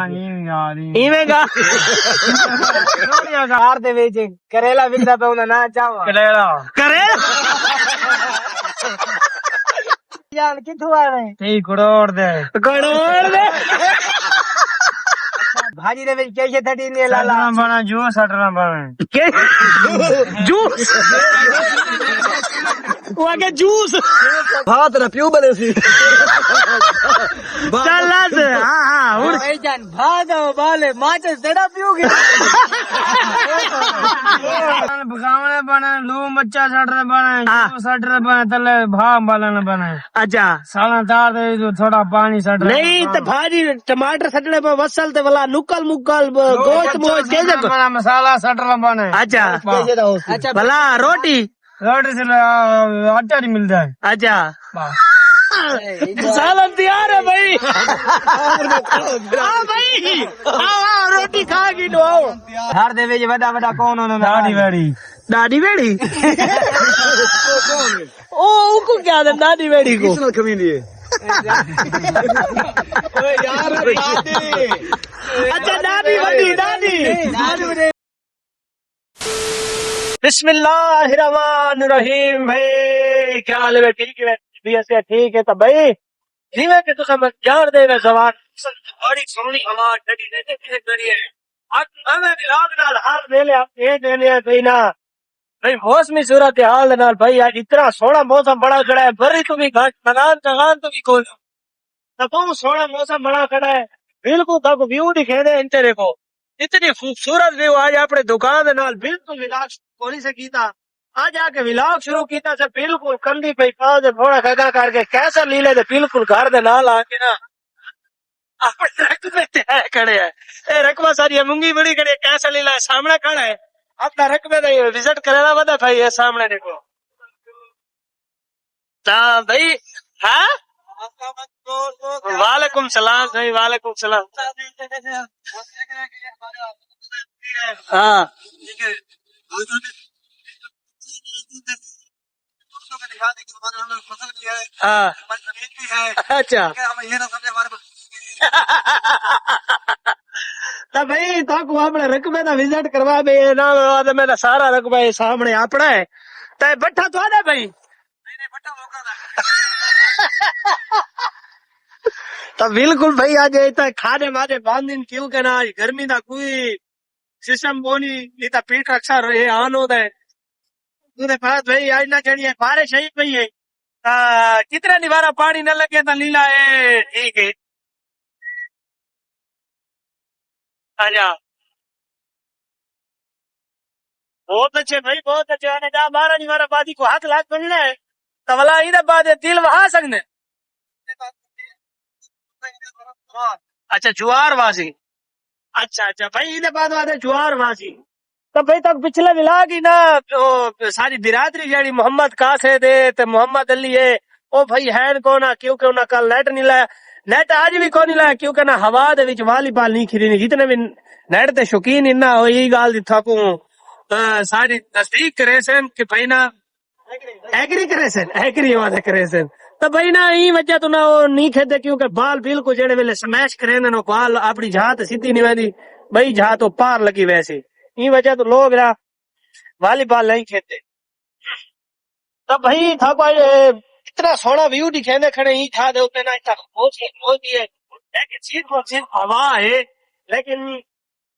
इवें गा कार दे विच करेला विकदा पे उन्दा ना चावा करेला यार किथों आवे 3 करोड़ दे भाजी दे विच कैसे थटी ने लाला बना जूस हटना बने जूस वो आगे जूस हाथ ना पियो बने सी चल हां हां उड़ जान भागो बाले माचे सड़ा पियोगे भगावने बने लू मच्चा सटरे बने जूस सटरे बने तले भाम बालन बने अच्छा साला तार दे थोड़ा पानी सट नहीं तो भाजी टमाटर सटने पे वसल ते वाला नुकल मुकल गोश्त मोश कैसे बना मसाला सटरा बने अच्छा अच्छा भला रोटी से आटा नहीं मिलता है अच्छा सालन तैयार है भाई हाँ भाई आओ रोटी खा की नो हर दे विच वड्डा वड्डा कौन होना दादी बेड़ी ओ उनको क्या दे दादी बेड़ी को किसने कमीनी है यार दादी अच्छा दादी बड़ी दादी बिस्मिल्लाहिर्रहमानिर्रहीम भाई क्या हाल है ठीक है भी ठीक है तो भाई जिवें कि तुम जान दे जवान बड़ी सोहनी आवाज डडी ने करिए आज हमें रात नाल हाल मेले ये देने भाई ना भाई मौसमी सूरत हाल नाल भाई आज इतना सोहना मौसम बड़ा खड़ा है बरी तो भी घाट लगान तो भी कोई तो बहुत सोहना मौसम बड़ा खड़ा है बिल्कुल तक व्यू दिखे दे इंते देखो इतनी खूबसूरत व्यू आज अपने दुकान दे नाल बिल्कुल विलास कोली से कीता आज आके विलाग शुरू कीता से बिल्कुल कंधी पे पाव दे थोड़ा खगा करके कैसा लीले दे बिल्कुल घर दे नाल आके ना अपने रकबे ते खड़े है ए रकबा सारी मूंगी बड़ी खड़ी कैसा लीला है सामने खड़ा है अपना रकबे दे विजिट करेला बता भाई ये सामने देखो ता भाई हां वालेकुम सलाम भाई वालेकुम सलाम हाँ अच्छा तो भाई तो अपने रकबे का विजिट करवा बे ना मेरा सारा रकबा सामने अपना है तो बट्ठा तो आना भाई तो बिल्कुल भाई आज खाने मारे बांधिन क्यों के ना गर्मी का कोई सिस्टम बोनी नहीं तो पीठ रक्षा रहे आन होता है तूने पास भाई आज ना चढ़िए बारिश ही पई है कितना निवारा पानी न लगे तो लीला है ठीक है आजा बहुत अच्छे भाई बहुत अच्छे आने जा बारह निवारा बादी को हाथ लाख मिलना है तो वाला इधर बाद दिल वहा सकने अच्छा जुआर वासी अच्छा अच्छा भाई इधर बाद वादे जुआर वासी तो भाई तक पिछले विलाग ही ना सारी बिरादरी जानी मोहम्मद कासे दे ते मोहम्मद अली है ओ भाई हैन कोना क्योंकि उन्हें कल नेट नहीं लाया नेट आज भी कौन नहीं लाया क्योंकि ना हवा दे विच वॉलीबॉल नहीं खेली जितने भी नेट ते शौकीन इन्ना हो यही गाल दी थाकू सारी तस्दीक करे सन कि भाई ना एग्री करे सन तो भाई ना ई वजह तो ना वो नहीं खेदे क्योंकि बाल बिल्कुल जेड़े वेले स्मैश करे ना बाल अपनी जात सीधी नहीं वेंदी भाई जात तो पार लगी वैसे ई वजह तो लोग ना वॉलीबॉल नहीं खेलते तो भाई था इतना सोना व्यू दिखेंदे खड़े ही था दे उतने ना इतना होती है लेकिन सिर्फ हवा है लेकिन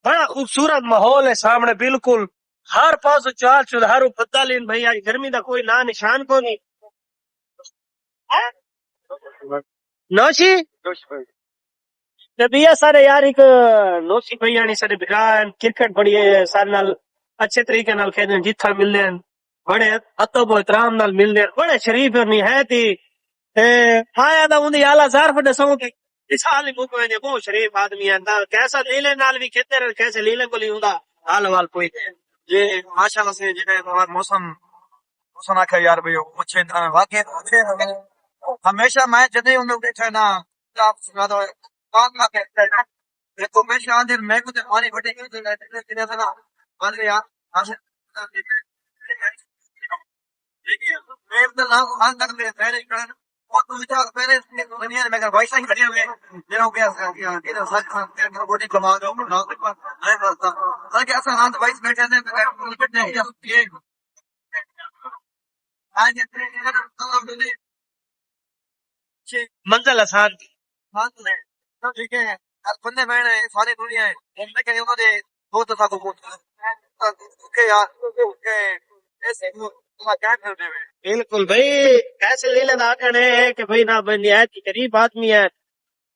बड़ा खूबसूरत माहौल है सामने बिल्कुल हर पास चाल चुधारू बदलीन भाई आज गर्मी का कोई ना निशान को नहीं नौशी भैया सारे यार एक नौशी भैया नहीं सारे बिगान क्रिकेट बड़ी सारे नाल अच्छे तरीके नाल खेलने जिथा मिलने बड़े अतब एहतराम नाल मिलने बड़े शरीफ और निहायती आया था उन्हें आला ज़ारफ दसों के इस हाल में मुझे बहुत शरीफ आदमी है कैसा लीले नाल भी खेते रहे कैसे लीले को नहीं होता हाल वाल कोई ये माशाल्लाह से जो है मौसम आखिर यार भाई अच्छे वाकई अच्छे हमेशा मैं जदे उन्हें देखा ना आप काम ना कहते हैं देखो मैं शांति मैं कुछ हमारी बड़ी कितने था ना मान लिया मैं तो ना आज तक ले और तू विचार पहले दुनिया में अगर वैसा ही खड़े हुए मेरा क्या इधर सच बॉडी कमा दो ना अरे बस अरे क्या ऐसा हाथ वाइस बैठे ने बैठने ये आज ये मंजिल आसान थी। हाँ तो ठीक है यार बंदे बहने सारी दुनिया है मैं कह उन्होंने बहुत था को ओके यार ओके ऐसे तुम्हारा क्या कर रहे हैं बिल्कुल भाई, ऐसे लीला दाखन है कि भाई ना निहायत की गरीब आदमी है,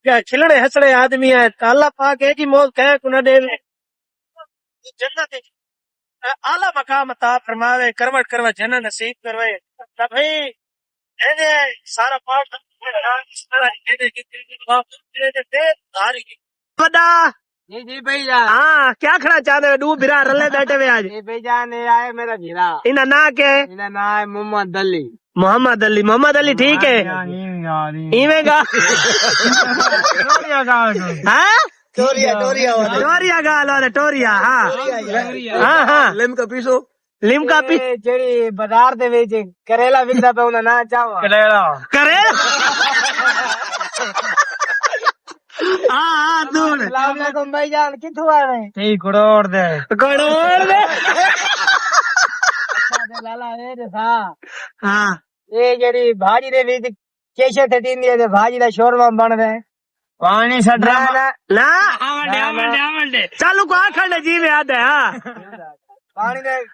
क्या खिलड़े हंसड़े आदमी है, तो अल्लाह पाक एक ही मौत कह कुना दे जन्नत आला मकाम अता फरमावे, करवट करवट जन्नत नसीब करवे। तो भाई एने सारा पाठ बड़ा जी जी भैया। हाँ, क्या खड़ा चाहते हो? दू बिरा रले बैठे हुए आज। ये भैया ने आए मेरा भीरा। इना ना के इनका नाम है मोहम्मद अली। मोहम्मद अली। मोहम्मद अली ठीक है, इवें गा हाँ टोरिया गाल और टोरिया। हाँ हाँ हाँ, लिमका पीसो लिमका पी जेड़ी बाजार दे विच करेला विकदा पे उन्हें ना चाहो करे। हाँ दूर अस्सलाम वालेकुम भाईजान, किथों आ रहे? 3 करोड़ दे लाला ए सा हाँ ये जेड़ी भाजी दे विच केशे थटींदी है, भाजी दा शोरमा बन रहा है। पानी सड्रा ना ना चालू को आखंड जी में याद है। हाँ पानी दे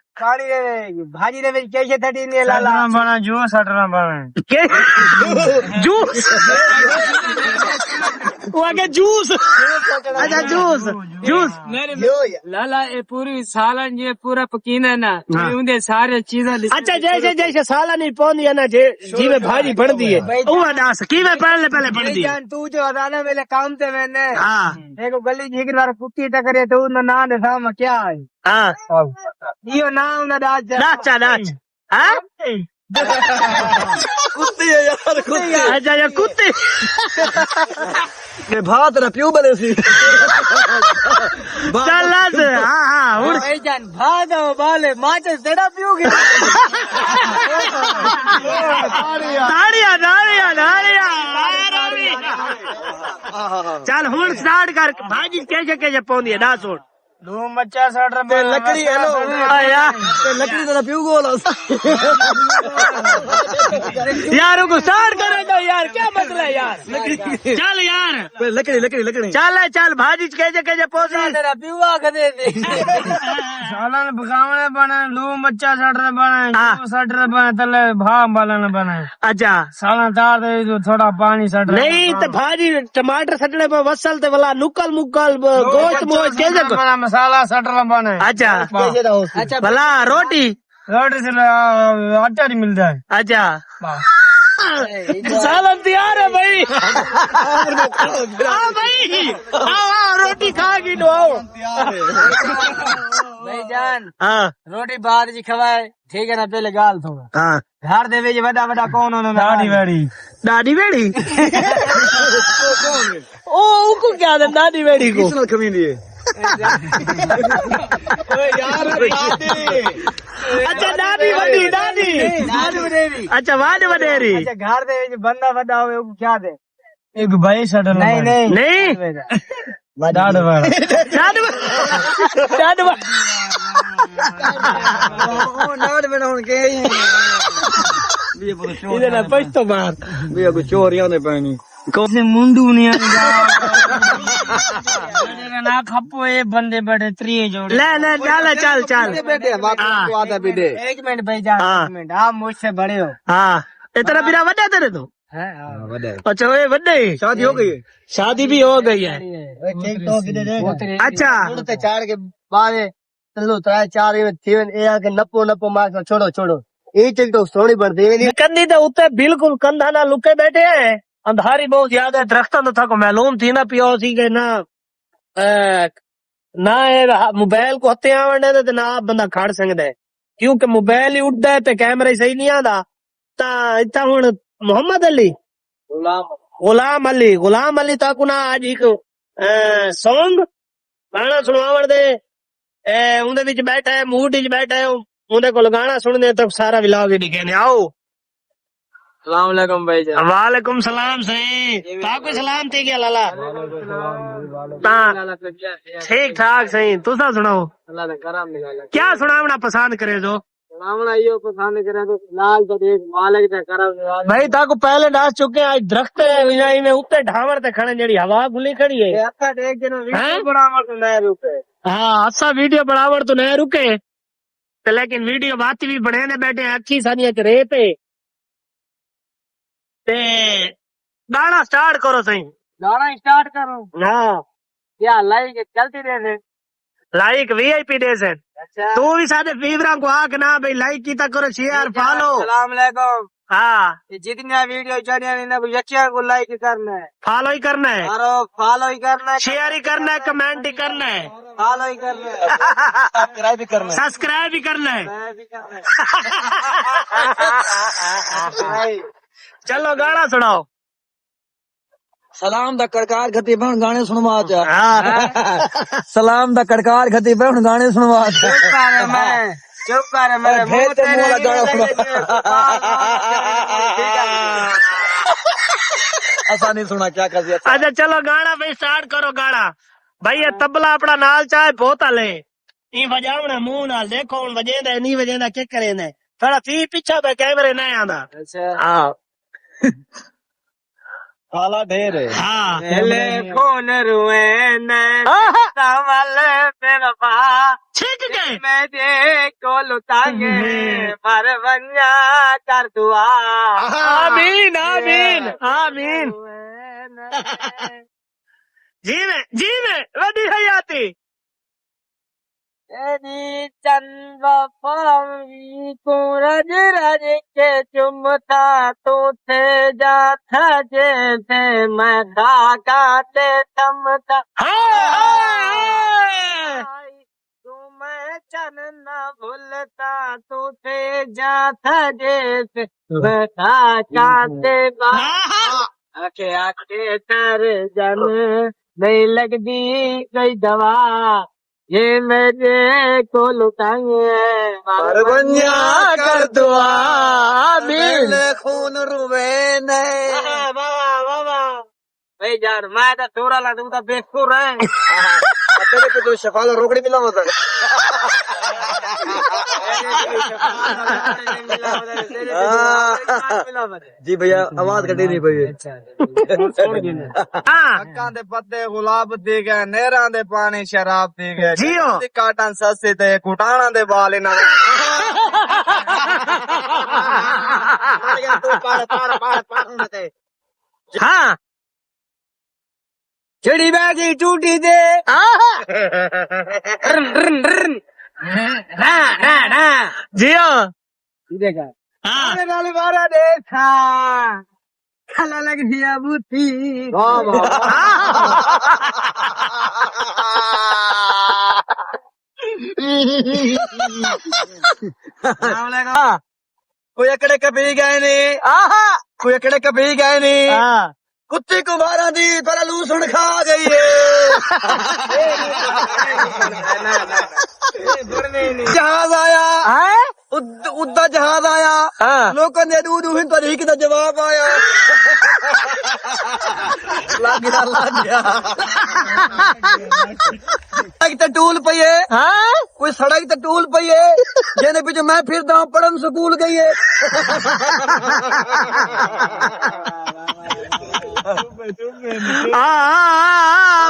भाजी दे विच केशे थटींदी है लाला। बना जूस हटना बना जूस वो आगे जूस। अच्छा जूस जूस लाला ये पूरी सालन ये पूरा पकीना है ना, उनके सारे चीजें। अच्छा जैसे जैसे साला नहीं पौंदी है ना जी में भाजी बनती है वो अदास की में पहले बनती है। तू जो अदाना मेरे काम से मैंने हाँ देखो गली झीक बार कुत्ती टकरे तो उन ना दे साम क्या है हाँ यो नाम ना दाज नाच हाँ कुत्ती है यार कुत्ती अच्छा ये कुत्ते मैं भात ना पियो बने सी चल हाँ हाँ उड़ भाईजान भागो बाले माचे सेड़ा पियोगे। नाड़िया नाड़िया नाड़िया चल हुन स्टार्ट कर। भाजी कैसे कैसे पौंदी है ना सुन। 2 बच्चा 60 रुपए लकड़ी है लो लकड़ी तो पियो गोला यार को स्टार्ट करे तो यार क्या मसला है यार। चल यार लकड़ी चल भाजी कैसे कैसे पौंदी तेरा पियुआ कदे दे सालन भगावने बने 2 बच्चा 60 रुपए बने 60 रुपए बने तले भाव बालन बने। अच्छा सालन तार दे जो थोड़ा पानी 60 नहीं तो भाजी टमाटर सटने पे वसल ते वाला नुकल मुकल गोश्त मोश्त कैसे मसाला 60 रुपए बने। अच्छा भला रोटी से आटा नहीं मिलता है। अच्छा सालन तैयार है भाई। हाँ भाई आओ रोटी खा की लो आओ भाईजान। हाँ रोटी बाद जी खवाए ठीक है ना, पहले गाल थोड़ा हाँ घर दे विच बड़ा बड़ा कौन होना दादी बेड़ी ओ उनको क्या दे दादी बेड़ी को कमीनी है अच्छा दादी वडी दादी अच्छा वाड वडेरी। अच्छा घर दे विच बंदा बड़ा होवे वो क्या दे? एक भाई सडल नहीं डाड नाड़ में होन के इधर ना पछतो मार भी को चोरियां ने पानी कौन मुंडू नहीं ना खपो ये बंदे बड़े 3 जोड़े ले चल बेटे बात आता भी दे 1 मिनट भाईजान 1 मिनट आप मुझसे बड़े हो। हाँ इतना बिना वड्डा तेरे तो अच्छा ये वड्डे शादी हो गई है शादी भी हो गई है। अच्छा चार के बाद चलो 3-4 थी आके नपो मार छोड़ो ये तो सोनी पड़ती कंदी तो उत्ते बिल्कुल कंधा ना लुके बैठे हैं। अंधारी बहुत ज्यादा है, दरख्तों तो था को मालूम थी ना पियो सी के ना ना मोबाइल को हत्ते आवड़ने दे ना आप बंदा खड़ सकदा है क्योंकि मोबाइल ही उड़दा है ते कैमरा सही नहीं आंदा। ता इतना हुन मोहम्मद अली गुलाम अली ताकू ना आज एक सॉन्ग गाना सुनावण दे उनदे विच बैठा है मूड विच बैठा है उनदे को गाना सुनने तक सारा व्लॉग ही दिखे ने आओ सलाम भाई जान। वालेकुम सलाम सही ताको सलाम थी क्या लाला ता ठीक ठाक सही तुसा सुनाओ अल्लाह ने करम निकाला। क्या सुनावना पसंद करे जो सुनावना यो पसंद करे तो लाल तो देख मालिक ने करम निकाला। भाई ताको पहले डांस चुके हैं, आज दरख्त है में ऊपर ढावर ते खड़े जेड़ी हवा खुली खड़ी है। ये अच्छा देख दिन वीडियो बनावर तो नए रुपए। हाँ अच्छा वीडियो बनावर तो नहीं रुके तो लेकिन वीडियो बात भी बने ने बैठे अच्छी सानिया च रहे ते गाना स्टार्ट करो सही गाना स्टार्ट करो। हाँ क्या लाइक चलती रहने। लाइक वीआईपी डे से अच्छा तू भी साथे फीवरा को आके ना भाई लाइक की करो शेयर फॉलो। सलाम अलैकुम। हाँ जितनी वीडियो चढ़िया ने बच्चियों को लाइक करना है, फॉलो ही करना है, और फॉलो ही करना है, शेयर ही करना है, कमेंट ही करना है, फॉलो ही करना है, सब्सक्राइब भी करना सब्सक्राइब भी करना है। मैं भी करना है। चलो गाना सुनाओ। सलाम दा कड़कार खती पे गाने सुनवा चा। हाँ सलाम दा कड़कार खती पे गाने सुनवा चा। चुप कर मेरे मुंह ते मुंह लगा ऐसा नहीं सुना क्या कर दिया। अच्छा चलो गाना भाई स्टार्ट करो गाना। भाई ये तबला अपना नाल चाहे बहुत हले ई बजावना मुंह नाल देखो हुन वजेंदा नहीं वजेंदा क्या करे ने थोड़ा थी पीछा पे कैमरे ना आंदा। अच्छा हाँ काला ढेर है। हाँ पहले कौन रुए न तमल बेवफा ठीक गए मैं देखो लुटांगे मर बन्या कर दुआ। आमीन आमीन आमीन जी में वदी हयाती तेरी चंद वफावी को रज रज के चुमता तू थे जाता जैसे मैं खाका ते थमता। तू मैं चन न भूलता तू थे जाता जैसे मैं खाका ते आखे आखे तर जन नहीं लगती कोई दवा ये मेरे को लुटाएंगे मर बन्या कर दुआ। आमीन। खून रुवे नहीं। भाई यार मैं तो थोड़ा ला तू तो बेकसूर है। तेरे पे तो शफा का रोकड़ी मिला होता जी भैया आवाज कटी नहीं पई। अक्कां दे पत्ते गुलाब दी गए नहरां दे पानी शराब दी गए जियो। काटन सस्ते ते कुटाणा दे बाल इना हाँ चिड़ी बैगी टूटी दे जियो देखा हाँ नाल बारा देखा खाला लग दिया बूथी। कोई अकड़े कभी गए नहीं। कोई अकड़े कभी गए नहीं। हाँ कुत्ती कुमारा दी पर लूसण खा गई है। जहाज आया उद्दा जहाज आया लोगों ने दूध उहिन पर ही किदा जवाब आया। लग गया सड़क ते टूल पई है। कोई सड़क ते टूल पई है जेने पीछे मैं फिरदा हूं पढ़न स्कूल गई है।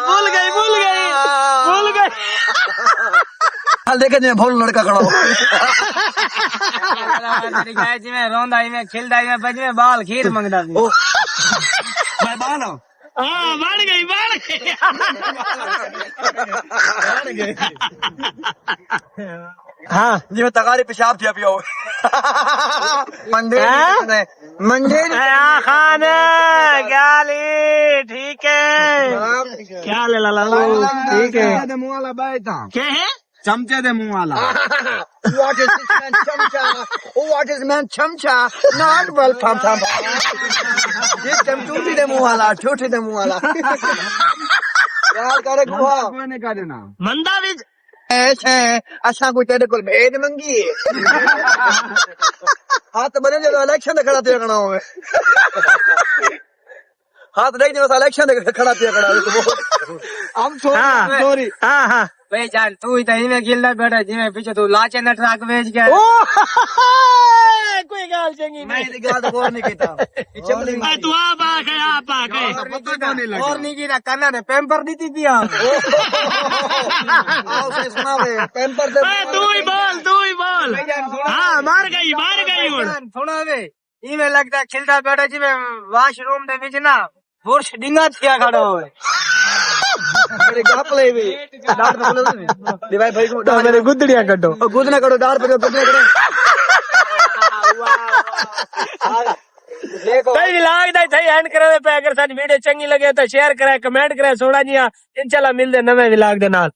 भूल गई देखे जी भोल लड़का खड़ा हो में रोंदा में खिलदा में बज में बाल खीर मंगदा मैं बाल हूं। हाँ बढ़ गई हाँ जी मैं तगारी पेशाब थी अभी मंडे खान क्या ली ठीक है क्या ले ला ठीक है मुंह वाला बैठा क्या है चमचे दे मुंह वाला। What is this man चमचा? What is man चमचा? Not well थम ये चमचूटी दे मुंह वाला छोटे दे मुंह वाला। यार करे गुहा कोई नहीं कर देना मंदा भी ऐसे असा कोई तेरे को भेद मंगी हाथ बने जो इलेक्शन खड़ा थे खड़ा हो हाथ देख जो इलेक्शन खड़ा थे खड़ा हम सॉरी हाँ हाँ भाई जान तू ही तो इनमें गिल्ला बैठा जिम्मे पीछे तू लाचे न ट्रक बेच गया कोई गाल चंगी मैं नहीं गाल और नहीं कीता ए, तू आप आ गए और नहीं गिरा कन्ना ने पेम्पर दी थी हम आओ से सुना वे पेपर दे ए, तू ही बोल हाँ मार गई हुण सुना वे इनमें लगता है खिलता बैठा जिम्मे वॉशरूम दे बीच ना बुर्श डिंगा थिया खड़ा होवे मेरे गाप ले भी डांट पे बोले दे भाई भाई को मेरे गुदड़िया कटो गुदना करो डांट पे गुदना करो भाई विलाग दा थे एंड करे पे अगर साडी वीडियो चंगी लगे तो शेयर करे कमेंट करे सोना जी इंशाल्लाह मिलदे नवे विलाग दे नाल।